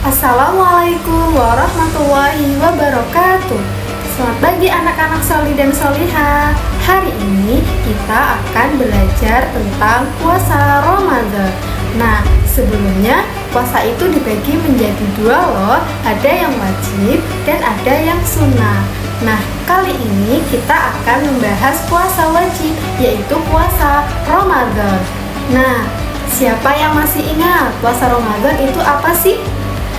Assalamualaikum warahmatullahi wabarakatuh. Selamat pagi anak-anak soli dan solihah. Hari ini kita akan belajar tentang puasa Ramadan. Nah, sebelumnya puasa itu dibagi menjadi dua loh. Ada yang wajib dan ada yang sunnah. Nah, kali ini kita akan membahas puasa wajib, yaitu puasa Ramadan. Nah, siapa yang masih ingat puasa Ramadan itu apa sih?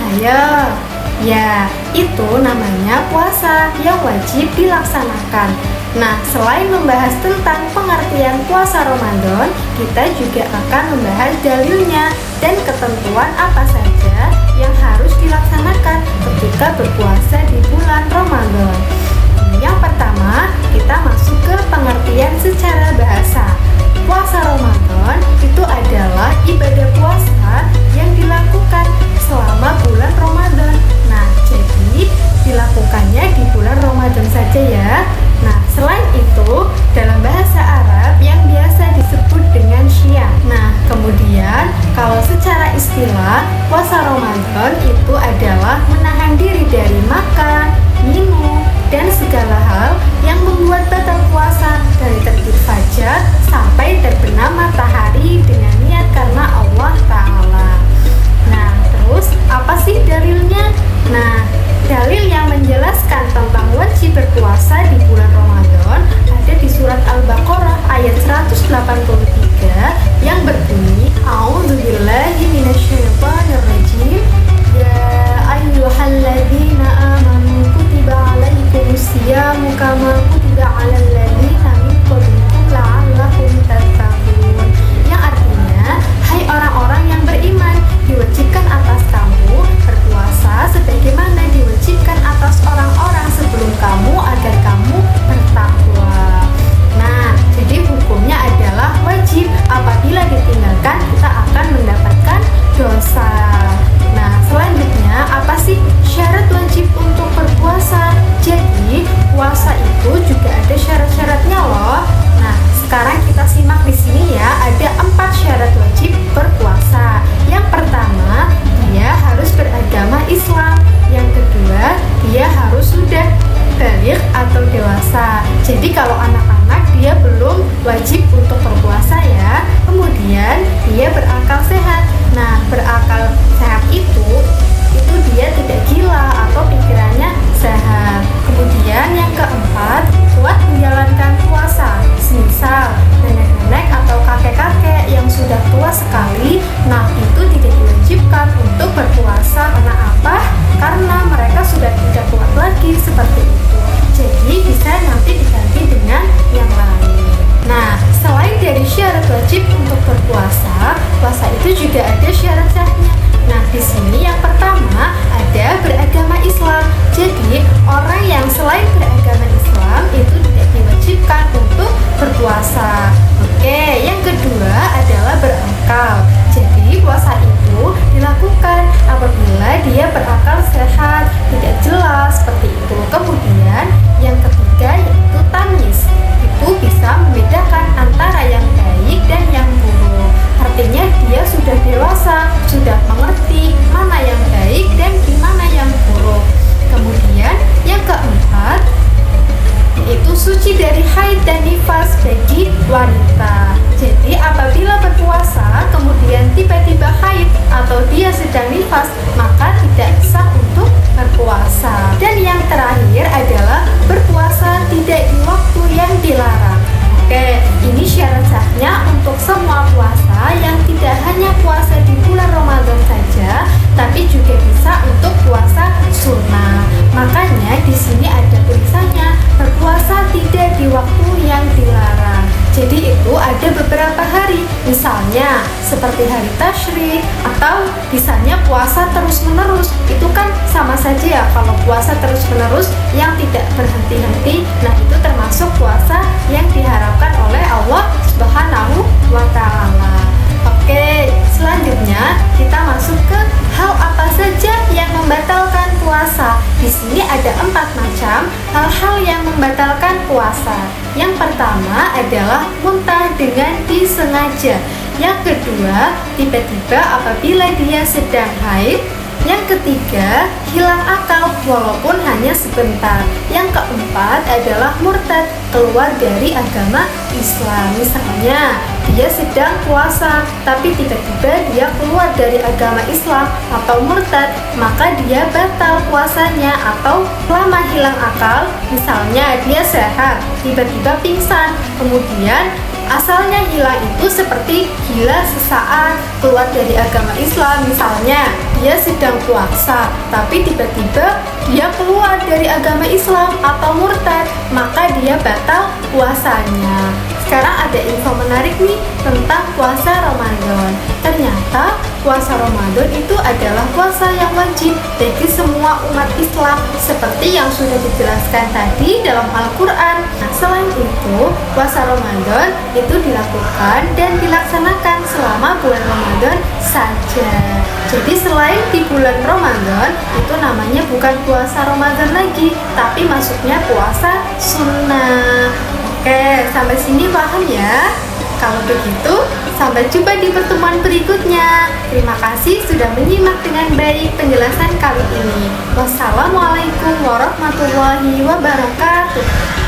Ayo, ya itu namanya puasa yang wajib dilaksanakan. Nah, selain membahas tentang pengertian puasa Ramadan, kita juga akan membahas dalilnya dan ketentuan apa saja yang harus dilaksanakan ketika berpuasa di bulan Ramadan. Yang pertama, kita masuk ke pengertian secara bahasa. Puasa Ramadan itu adalah ibadah puasa yang dilakukan selama bulan Ramadan. Nah, jadi dilakukannya di bulan Ramadan saja ya. Nah, selain itu, dalam bahasa Arab yang biasa disebut dengan Syiam. Nah, kemudian kalau secara istilah, puasa Ramadan itu adalah menahan diri dari makan, minum, dan segala hal yang membuat batal puasa dari terbit fajar sampai terbenam matahari dengan niat karena Allah Ta'ala. Nah, terus apa sih dalilnya? Nah, dalil yang menjelaskan tentang wajib berpuasa di bulan Ramadan ada di surat Al-Baqarah ayat 183 yang berbunyi A'udzubillahi minasyaitonirrajim. Ya ayyuhalladzina amanu kutiba alaikumusyiyamu kama kutiba alal ladzina min qablikum la'allakum tattaqun. Yang artinya, hai orang-orang yang beriman, diwajibkan atas kamu berpuasa sebagaimana diwajibkan atas orang-orang sebelum kamu agar kamu bertakwa. Nah, jadi hukumnya adalah wajib. Apabila ditinggalkan, kita akan mendapatkan dosa. Nah, selanjutnya apa sih syarat wajib untuk berpuasa? Jadi, puasa itu juga ada syarat-syaratnya loh. Nah, sekarang kita simak di sini ya, ada 4 syarat wajib berpuasa. Yang pertama, dia harus beragama Islam. Yang kedua, dia harus sudah baligh atau dewasa. Jadi kalau anak-anak dia belum wajib untuk berpuasa ya. Kemudian dia berakal sehat. Nah, berakal sehat itu dia tidak gila atau pikirannya sehat. Kemudian yang keempat, kuat menjalankan puasa. Misal nenek-nenek atau kakek-kakek yang sudah tua sekali, nah itu tidak diwajibkan untuk berpuasa. Karena apa? Karena mereka sudah tidak kuat lagi seperti itu. Jadi bisa nanti diganti dengan yang lain. Nah, selain dari syarat wajib untuk berpuasa, puasa itu juga ada syarat sahnya. Nah, di sini yang pertama ada beragama Islam. Jadi, orang yang selain beragama Islam itu tidak diwajibkan untuk berpuasa. Oke, yang kedua adalah berakal. Jadi, puasa itu dilakukan apabila dia berakal sehat, tidak jelas seperti itu. Kemudian, yang ketiga yaitu tamyiz. Itu bisa membedakan antara yang baik dan yang buruk. Artinya dia sudah dewasa, sudah mengerti mana yang baik dan mana yang buruk. Kemudian yang keempat yaitu suci dari haid dan nifas bagi wanita. Jadi apabila berpuasa kemudian tiba-tiba haid atau dia sedang nifas, maka tidak sah untuk berpuasa. Dan yang terakhir adalah berpuasa tidak di waktu yang dilarang. Oke, ini syarat sahnya untuk semua puasa yang tidak hanya puasa di bulan Ramadan saja, tapi juga bisa untuk puasa sunnah. Makanya di sini ada tulisannya berpuasa tidak di waktu yang dilarang. Jadi itu ada beberapa hari, misalnya seperti hari tasyrik atau misalnya puasa terus-menerus. Itu kan sama saja ya, kalau puasa terus-menerus yang tidak berhenti-henti, nah itu termasuk puasa yang diharapkan oleh Allah Subhanahu wa Ta'ala. Oke, selanjutnya kita masuk ke hal apa saja yang membatalkan puasa. Di sini ada 4 macam hal-hal yang membatalkan puasa. Yang pertama adalah muntah dengan disengaja. Yang kedua, tiba-tiba apabila dia sedang haid, Yang ketiga, hilang akal walaupun hanya sebentar. Yang keempat adalah murtad, keluar dari agama Islam. Misalnya, dia sedang puasa, tapi tiba-tiba dia keluar dari agama Islam atau murtad, maka dia batal puasanya. Atau lama hilang akal, misalnya dia sehat, tiba-tiba pingsan, kemudian asalnya hilang itu seperti gila sesaat, keluar dari agama Islam. Misalnya dia sedang puasa tapi tiba-tiba dia keluar dari agama Islam atau murtad, maka dia batal puasanya. Sekarang ada info menarik nih tentang puasa Ramadan. Ternyata puasa Ramadan itu adalah puasa yang wajib bagi semua umat Islam seperti yang sudah dijelaskan tadi dalam Al-Quran. Nah, selain itu, puasa Ramadan itu dilakukan dan dilaksanakan selama bulan Ramadan saja. Jadi selain di bulan Ramadan, itu namanya bukan puasa Ramadan lagi, tapi masuknya puasa sunnah. Oke, sampai sini paham ya? Kalau begitu, sampai jumpa di pertemuan berikutnya. Terima kasih sudah menyimak dengan baik penjelasan kali ini. Wassalamualaikum warahmatullahi wabarakatuh.